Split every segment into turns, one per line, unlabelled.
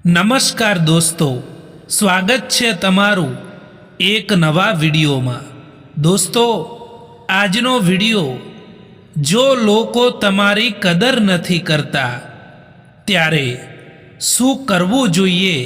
નમસ્કાર દોસ્તો, સ્વાગત છે તમારું એક નવા વિડીયોમાં। દોસ્તો, આજનો વિડીયો જો લોકો તમારી કદર નથી કરતા ત્યારે શું કરવું જોઈએ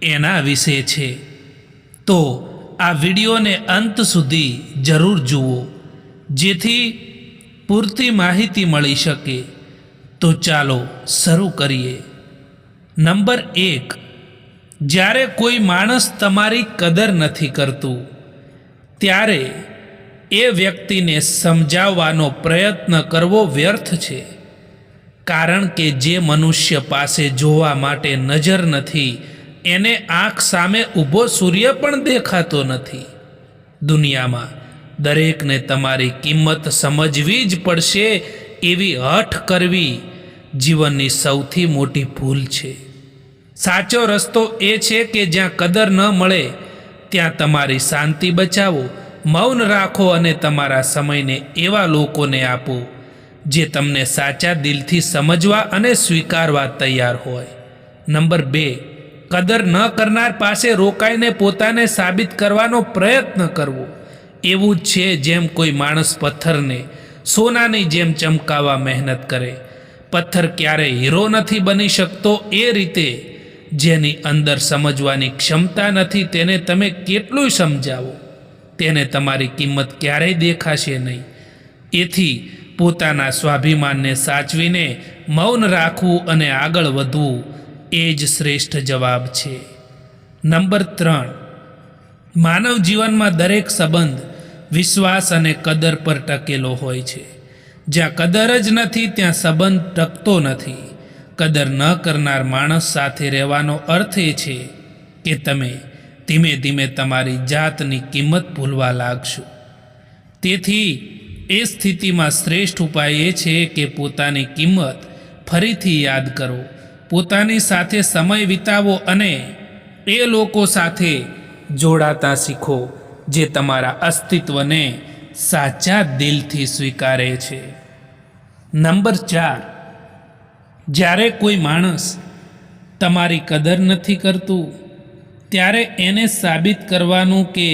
એના વિશે છે। તો આ વિડીયોને અંત સુધી જરૂર જુઓ જેથી પૂરતી માહિતી મળી શકે। તો ચાલો શરૂ કરીએ। નંબર 1, જ્યારે કોઈ માણસ તમારી કદર નથી કરતું ત્યારે એ વ્યક્તિને સમજાવવાનો પ્રયત્ન કરવો વ્યર્થ છે, કારણ કે જે મનુષ્ય પાસે જોવા માટે નજર નથી એને આંખ સામે ઊભો સૂર્ય પણ દેખાતો નથી। દુનિયામાં દરેકને તમારી કિંમત સમજવી જ પડશે એવી હઠ કરવી જીવનની સૌથી મોટી ભૂલ છે। સાચો રસ્તો એ છે કે જ્યાં કદર ન મળે ત્યાં તમારી શાંતિ બચાવો, મૌન રાખો અને તમારા સમયને એવા લોકોને આપો જે તમને સાચા દિલથી સમજવા અને સ્વીકારવા તૈયાર હોય। નંબર 2, કદર ન કરનાર પાસે રોકાઈને પોતાને સાબિત કરવાનો પ્રયત્ન કરવો એવું જ છે જેમ કોઈ માણસ પથ્થરને સોનાની જેમ ચમકાવવા મહેનત કરે। પથ્થર ક્યારેય હીરો નથી બની શકતો, એ રીતે જેની અંદર સમજવાની ક્ષમતા નથી તેને તમે કેટલું સમજાવો તેને તમારી કિંમત ક્યારેય દેખાશે નહીં। એથી પોતાના સ્વાભિમાનને સાચવીને મૌન રાખવું અને આગળ વધવું એ જ શ્રેષ્ઠ જવાબ છે। નંબર 3, માનવ જીવનમાં દરેક સંબંધ વિશ્વાસ અને કદર પર ટકેલો હોય છે। જ્યાં કદર જ નથી ત્યાં સંબંધ ટકતો નથી। કદર ન કરનાર માણસ સાથે રહેવાનો અર્થ એ છે કે તમે ધીમે ધીમે તમારી જાતની કિંમત ભૂલવા લાગશો। તેથી એ સ્થિતિમાં શ્રેષ્ઠ ઉપાય એ છે કે પોતાની કિંમત ફરીથી યાદ કરો, પોતાની સાથે સમય વિતાવો અને એ લોકો સાથે જોડાતા શીખો જે તમારા અસ્તિત્વને સાચા દિલથી સ્વીકારે છે। નંબર 4, જ્યારે કોઈ માણસ તમારી કદર નથી કરતું ત્યારે એને સાબિત કરવાનું કે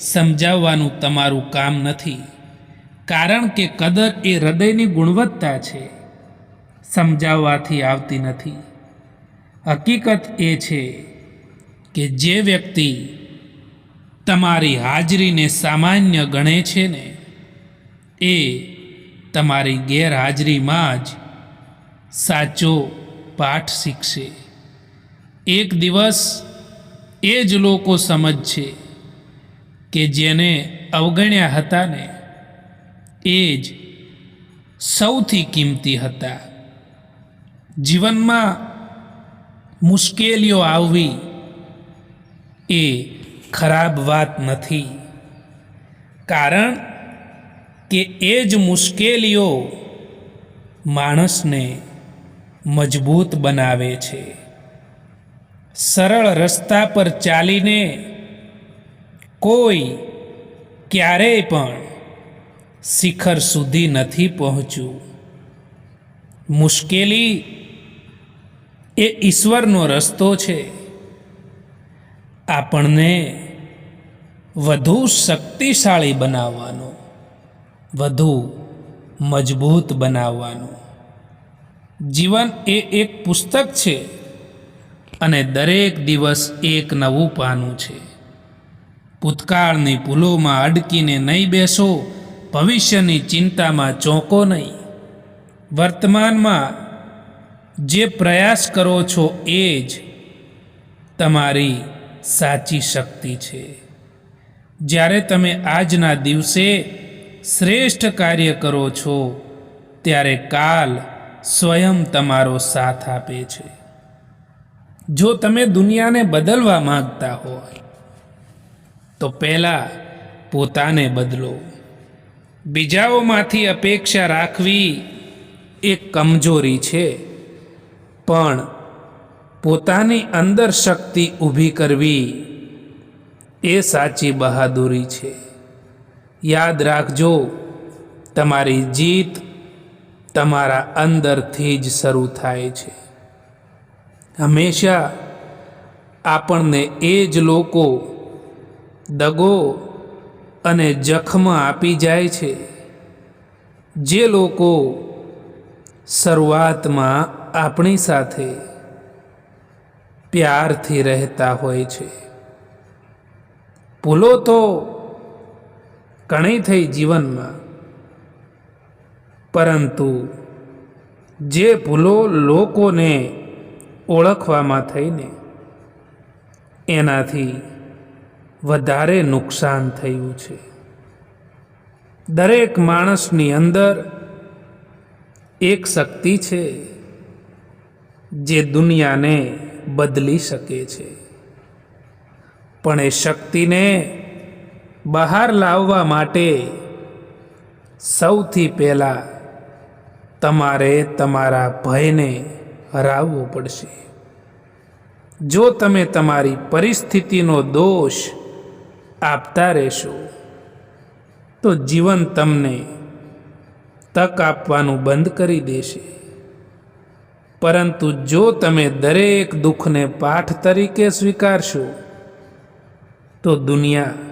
સમજાવવાનું તમારું કામ નથી, કારણ કે કદર એ હૃદયની ગુણવત્તા છે, સમજાવવાથી આવતી નથી। હકીકત એ છે કે જે વ્યક્તિ તમારી હાજરીને સામાન્ય ગણે છે ને એ તમારી ગેરહાજરીમાં જ સાચો પાઠ શીખશે। એક દિવસ એ જ લોકો સમજશે કે જેને અવગણ્યા હતા ને એ જ સૌથી કિંમતી હતા। જીવનમાં મુશ્કેલીઓ આવવી એ ખરાબ વાત નથી, કારણ કે એ જ મુશ્કેલીઓ માણસને મજબૂત બનાવે છે। સરળ રસ્તા પર ચાલીને કોઈ ક્યારેય પણ શિખર સુધી નથી પહોંચ્યું। મુશ્કેલી એ ઈશ્વરનો રસ્તો છે, આપણને વધુ શક્તિશાળી બનાવવાનો, વધુ મજબૂત બનાવવાનો। જીવન એ એક પુસ્તક છે અને દરેક દિવસ એક નવું પાનું છે। ભૂતકાળની ભૂલોમાં અડકીને નહીં બેસો, ભવિષ્યની ચિંતામાં ચોંકો નહીં। વર્તમાનમાં જે પ્રયાસ કરો છો એ જ તમારી સાચી શક્તિ છે। જ્યારે તમે આજના દિવસે શ્રેષ્ઠ કાર્ય કરો છો ત્યારે કાલ સ્વયં તમારો સાથ આપે છે। જો તમે દુનિયાને બદલવા માંગતા હોય તો પહેલાં પોતાને બદલો। બીજાઓમાંથી અપેક્ષા રાખવી એ કમજોરી છે, પણ પોતાની અંદર શક્તિ ઊભી કરવી એ સાચી બહાદુરી છે। યાદ રાખજો, તમારી જીત તમારા અંદરથી જ શરૂ થાય છે। હંમેશા આપણને એ જ લોકો દગો અને જખમ આપી જાય છે જે લોકો શરૂઆતમાં આપણી સાથે પ્યારથી રહેતા હોય છે. ભૂલો તો ઘણી થઈ જીવનમાં, પરંતુ જે ભૂલો લોકોને ઓળખવામાં થઈને એનાથી વધારે નુકસાન થયું છે. દરેક માણસની અંદર એક શક્તિ છે જે દુનિયાને બદલી શકે છે, પણ એ શક્તિને બહાર લાવવા માટે સૌથી પહેલાં તમારે તમારા ભયને હરાવવો પડશે. જો તમે તમારી પરિસ્થિતિનો દોષ આપતા રહેશો તો જીવન તમને તક આપવાનું બંધ કરી દેશે. પરંતુ જો તમે દરેક દુઃખને પાઠ તરીકે સ્વીકારશો તો દુનિયા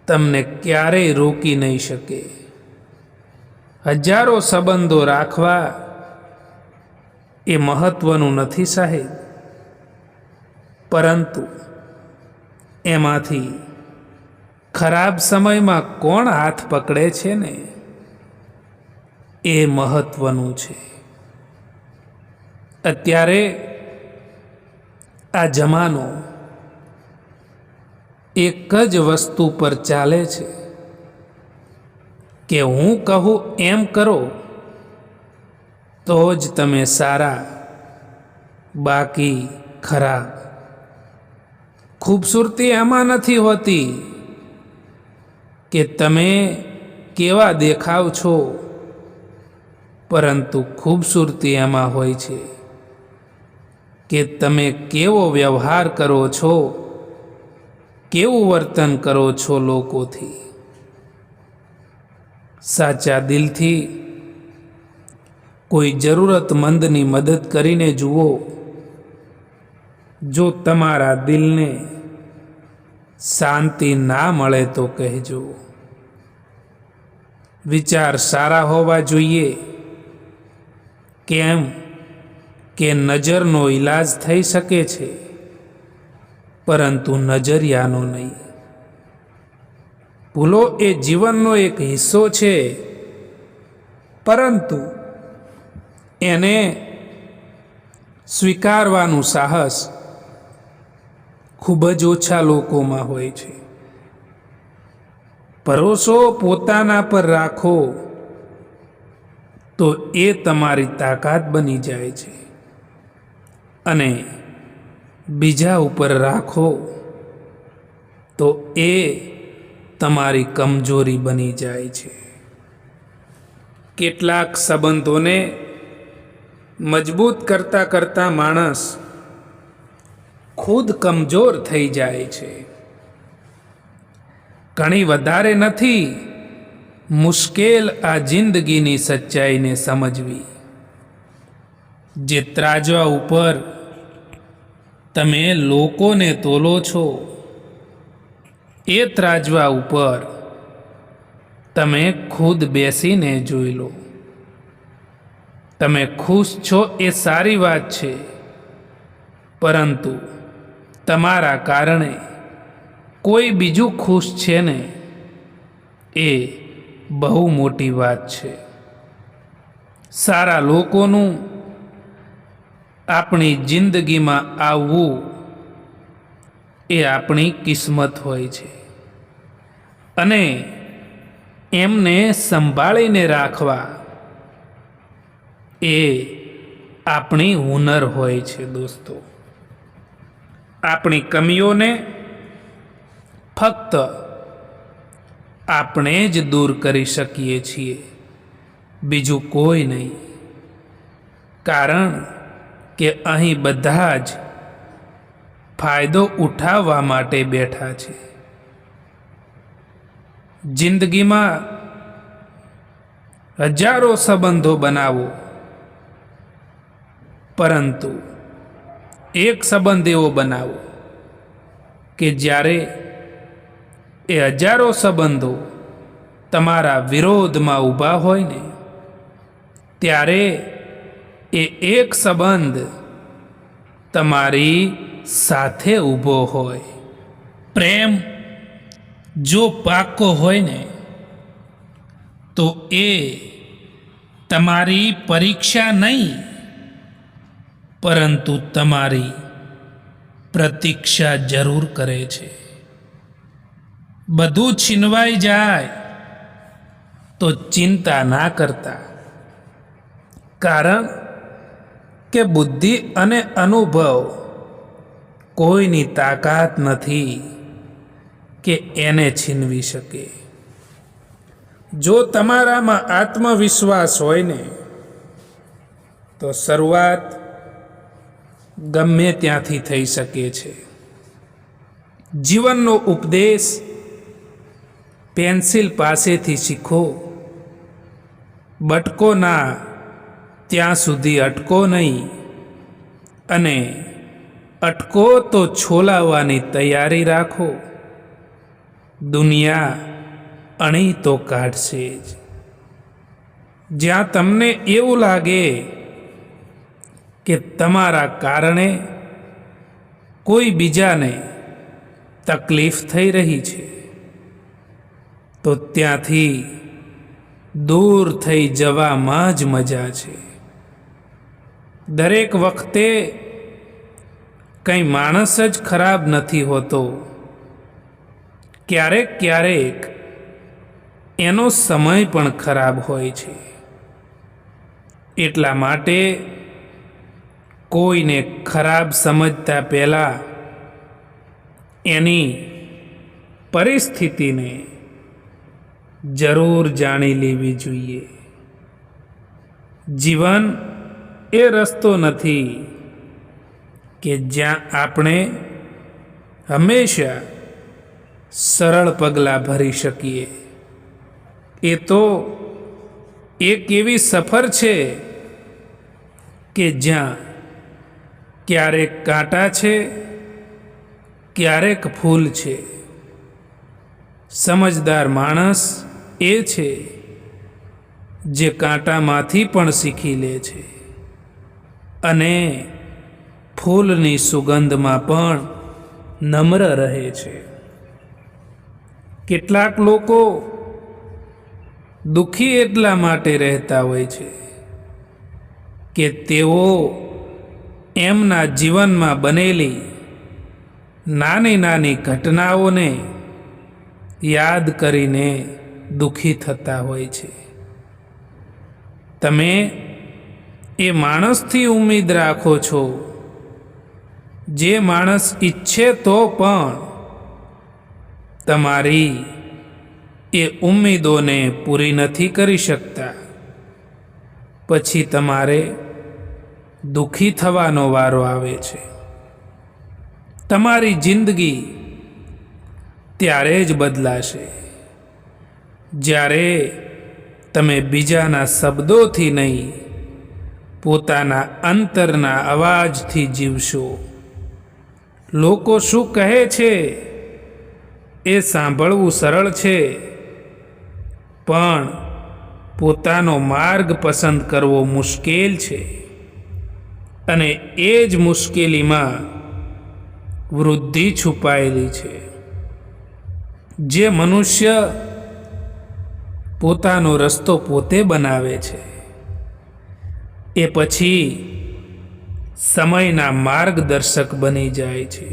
તમને ક્યારેય રોકી નહીં શકે. હજારો સંબંધો રાખવા એ મહત્વનું નથી સાહેબ, પરંતુ એમાંથી ખરાબ સમયમાં કોણ હાથ પકડે છે ને એ મહત્વનું છે. અત્યારે આ જમાનો એક જ વસ્તુ પર ચાલે છે કે હું કહું એમ કરો તો જ તમે સારા, બાકી ખરાબ. ખૂબસૂરતી આમાં નથી હોતી કે તમે કેવા દેખાવ છો, પરંતુ ખૂબસૂરતી એમાં હોય છે કે તમે કેવો વ્યવહાર કરો છો, કેવું વર્તન કરો છો લોકોથી. સાચા દિલથી કોઈ જરૂરતમંદની મદદ કરીને જુઓ. જો તમારા દિલને શાંતિ ના મળે તો કહેજો. વિચાર સારા હોવા જોઈએ. કેમ કે નજરનો ઈલાજ થઈ શકે છે, પરંતુ નજરિયાનો નહીં. ભૂલો એ જીવનનો એક હિસ્સો છે, પરંતુ એને સ્વીકારવાનું સાહસ ખૂબ જ ઓછા લોકોમાં હોય છે. ભરોસો પોતાના પર રાખો તો એ તમારી તાકાત બની જાય છે, અને બીજા ઉપર રાખો તો એ તમારી કમજોરી બની જાય છે. કેટલાક સંબંધોને મજબૂત કરતા કરતા માણસ ખુદ કમજોર થઈ જાય છે. ઘણી વધારે નથી મુશ્કેલ આ જિંદગીની સચ્ચાઈને સમજવી. જે ત્રાજવા ઉપર તમે લોકોને તોલો છો, એ ત્રાજવા ઉપર તમે ખુદ બેસીને જોઈ લો. તમે ખુશ છો એ સારી વાત છે, પરંતુ તમારા કારણે કોઈ બીજું ખુશ છે ને એ બહુ મોટી વાત છે. સારા લોકોનું આપણી જિંદગીમાં આવવું એ આપણી કિસ્મત હોય છે, અને એમને સંભાળીને રાખવા એ આપણી હુનર હોય છે. દોસ્તો, આપણી કમીઓને ફક્ત આપણે જ દૂર કરી શકીએ છીએ, બીજું કોઈ નહીં. કારણ કે અહીં બધા જ ફાયદો ઉઠાવવા માટે બેઠા છે. જિંદગીમાં હજારો સંબંધો બનાવો, પરંતુ એક સંબંધ એવો બનાવો કે જ્યારે એ હજારો સંબંધો તમારા વિરોધમાં ઊભા હોય ને ત્યારે એ એક સંબંધ તમારી સાથે ઊભો હોય. પ્રેમ જો પાકો હોય ને તો એ તમારી પરીક્ષા નહીં પરંતુ તમારી પ્રતીક્ષા જરૂર કરે છે. બધું છીનવાઈ જાય તો ચિંતા ના કરતા, કારણ કે બુદ્ધિ અને અનુભવ કોઈની તાકાત નથી કે એને છીનવી શકે. જો તમારામાં આત્મવિશ્વાસ હોય ને તો શરૂઆત ગમે ત્યાંથી થઈ શકે છે. જીવનનો ઉપદેશ પેન્સિલ પાસેથી શીખો, બટકો ના ત્યાં સુધી અટકો નહીં, અને અટકો તો છોલાવવાની તૈયારી રાખો. દુનિયા અણી તો કાઢશે જ. જ્યાં તમને એવું લાગે કે તમારા કારણે કોઈ બીજાને તકલીફ થઈ રહી છે તો ત્યાંથી દૂર થઈ જવામાં જ મજા છે. દરેક વખતે કંઈ માણસ જ ખરાબ નથી હોતો. ક્યારેક ક્યારેક એનો સમય પણ ખરાબ હોય છે. એટલા માટે કોઈને ખરાબ સમજતા પહેલાં એની પરિસ્થિતિને જરૂર જાણી લેવી જોઈએ. જીવન એ રસ્તો નથી કે જ્યાં આપણે હંમેશા સરળ પગલાં ભરી શકીએ. એ તો એક એવી સફર છે કે જ્યાં ક્યારેક કાંટા છે, ક્યારેક ફૂલ છે. સમજદાર માણસ એ છે જે કાંટામાંથી પણ શીખી લે છે અને ફૂલની સુગંધમાં પણ નમ્ર રહે છે. કેટલાક લોકો દુઃખી એટલા માટે રહેતા હોય છે કે તેઓ એમના જીવનમાં બનેલી નાની નાની ઘટનાઓને યાદ કરીને દુઃખી થતા હોય છે. તમે એ માણસથી ઉમ્મીદ રાખો છો જે માણસ ઈચ્છે તો પણ તમારી એ ઉમ્મીદોને પૂરી નથી કરી શકતા. પછી તમારે દુઃખી થવાનો વારો આવે છે. તમારી જિંદગી ત્યારે જ બદલાશે જ્યારે તમે બીજાના શબ્દોથી નહીં, પોતાના અંતરના અવાજથી જીવશો. લોકો શું કહે છે એ સાંભળવું સરળ છે, પણ પોતાનો માર્ગ પસંદ કરવો મુશ્કેલ છે. અને એ જ મુશ્કેલીમાં વૃદ્ધિ છુપાયેલી છે. જે મનુષ્ય પોતાનો રસ્તો પોતે બનાવે છે એ પછી સમયના માર્ગદર્શક બની જાય છે.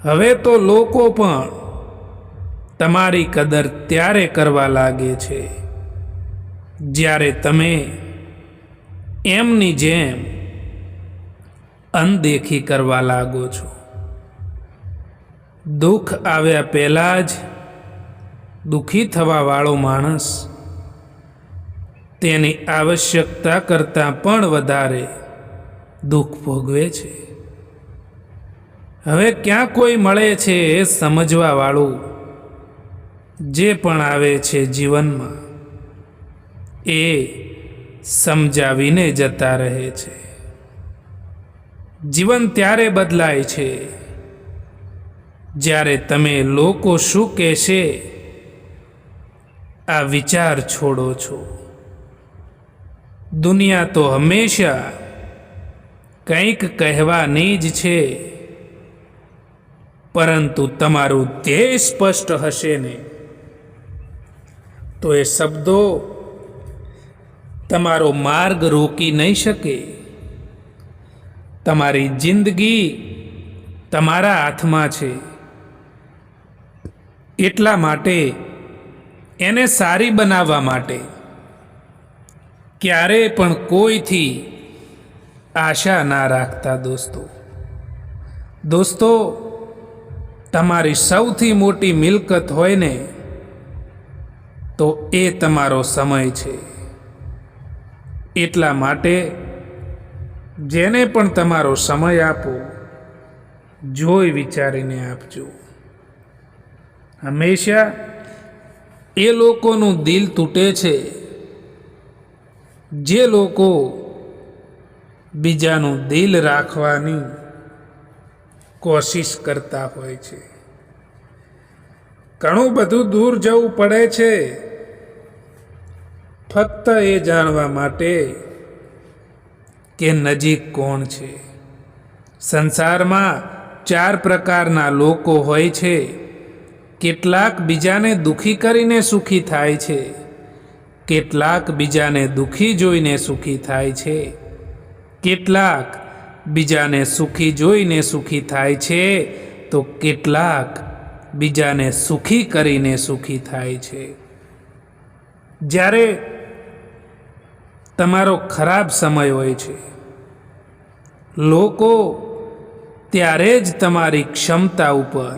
હવે તો લોકો પણ તમારી કદર ત્યારે કરવા લાગે છે જ્યારે તમે એમની જેમ અનદેખી કરવા લાગો છો. દુઃખ આવ્યા પહેલાં જ દુઃખી થવાવાળો માણસ તેની આવશ્યકતા કરતાં પણ વધારે દુઃખ ભોગવે છે. હવે ક્યાં કોઈ મળે છે એ સમજવાવાળું? જે પણ આવે છે જીવનમાં એ સમજાવીને જતા રહે છે. જીવન ત્યારે બદલાય છે જ્યારે તમે લોકો શું કહેશે આ વિચાર છોડો છો. દુનિયા તો હંમેશા કંઈક કહેવાની જ છે, પરંતુ તમારું ધ્યેય સ્પષ્ટ હશે ને તો એ શબ્દો તમારો માર્ગ રોકી નહીં શકે. તમારી જિંદગી તમારા હાથમાં છે, એટલા માટે એને સારી બનાવવા માટે ક્યારેય પણ કોઈથી આશા ના રાખતા. દોસ્તો, તમારી સૌથી મોટી મિલકત હોય ને તો એ તમારો સમય છે. એટલા માટે જેને પણ તમારો સમય આપો, જોઈ વિચારીને આપજો. હંમેશા એ લોકોનું દિલ તૂટે છે જે લોકો બીજાનું દિલ રાખવાની કોશિશ કરતા હોય છે. ઘણું બધું દૂર જવું પડે છે ફક્ત એ જાણવા માટે કે નજીક કોણ છે. સંસારમાં 4 પ્રકારના લોકો હોય છે. કેટલાક બીજાને દુખી કરીને સુખી થાય છે, કેટલાક બીજાને દુખી જોઈને સુખી થાય છે, કેટલાક બીજાને સુખી જોઈને સુખી થાય છે, તો કેટલાક બીજાને સુખી કરીને સુખી થાય છે. જ્યારે તમારો ખરાબ સમય હોય છે, લોકો ત્યારે જ તમારી ક્ષમતા ઉપર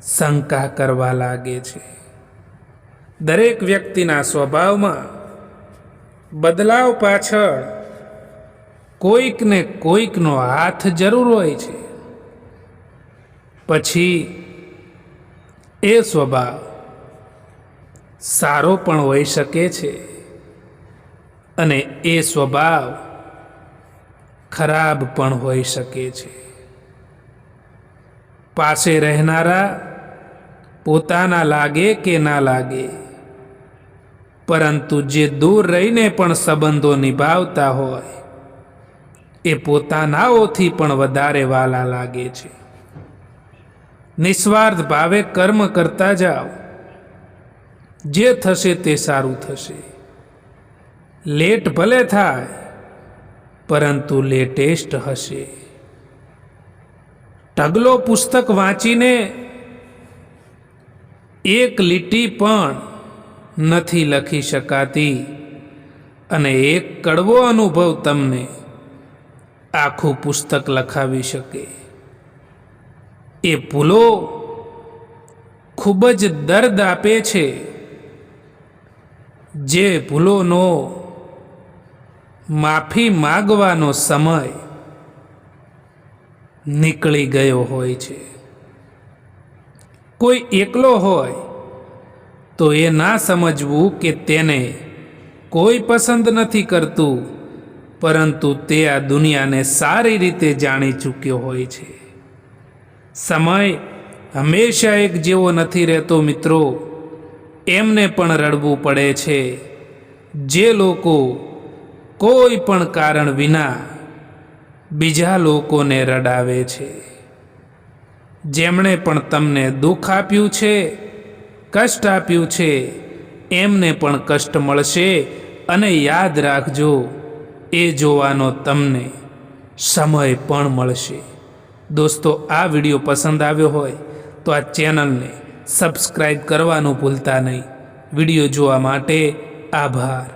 શંકા કરવા લાગે છે. દરેક વ્યક્તિના સ્વભાવમાં બદલાવ પાછળ કોઈકને કોઈકનો હાથ જરૂર હોય છે. પછી એ સ્વભાવ સારો પણ હોઈ શકે છે અને એ સ્વભાવ ખરાબ પણ હોઈ શકે છે. પાસે રહેનારા પોતાના લાગે કે ના લાગે, પરંતુ જે દૂર રહીને પણ સંબંધો નિભાવતા હોય એ પોતાનાઓથી પણ વધારે વાલા લાગે છે. નિસ્વાર્થ ભાવે કર્મ કરતા જાઓ, જે થશે તે સારું થશે. લેટ ભલે થાય પરંતુ લેટેસ્ટ હશે. ઢગલો પુસ્તક વાંચીને એક લીટી પણ નથી લખી શકાતી અને એક કડવો અનુભવ તમને આખું પુસ્તક લખાવી શકે. એ ભૂલો ખૂબ જ દર્દ આપે છે. જે ભૂલોનો માફી માગવાનો સમય નીકળી ગયો હોય છે. કોઈ એકલો હોય તો એ ના સમજવું કે તેને કોઈ પસંદ નથી કરતું, પરંતુ તે આ દુનિયાને સારી રીતે જાણી ચૂક્યો હોય છે. સમય હંમેશા એક જેવો નથી રહેતો મિત્રો. એમને પણ રડવું પડે છે જે લોકો કોઈ પણ કારણ વિના બીજા લોકોને રડાવે છે. જેમણે પણ તમને દુઃખ આપ્યું છે, કષ્ટ આપ્યું છે, એમને પણ કષ્ટ મળશે. અને યાદ રાખજો, એ જોવાનો તમને સમય પણ મળશે. દોસ્તો, આ વિડીયો પસંદ આવ્યો હોય તો આ ચેનલને સબસ્ક્રાઈબ કરવાનું ભૂલતા નહીં. વિડીયો જોવા માટે આભાર.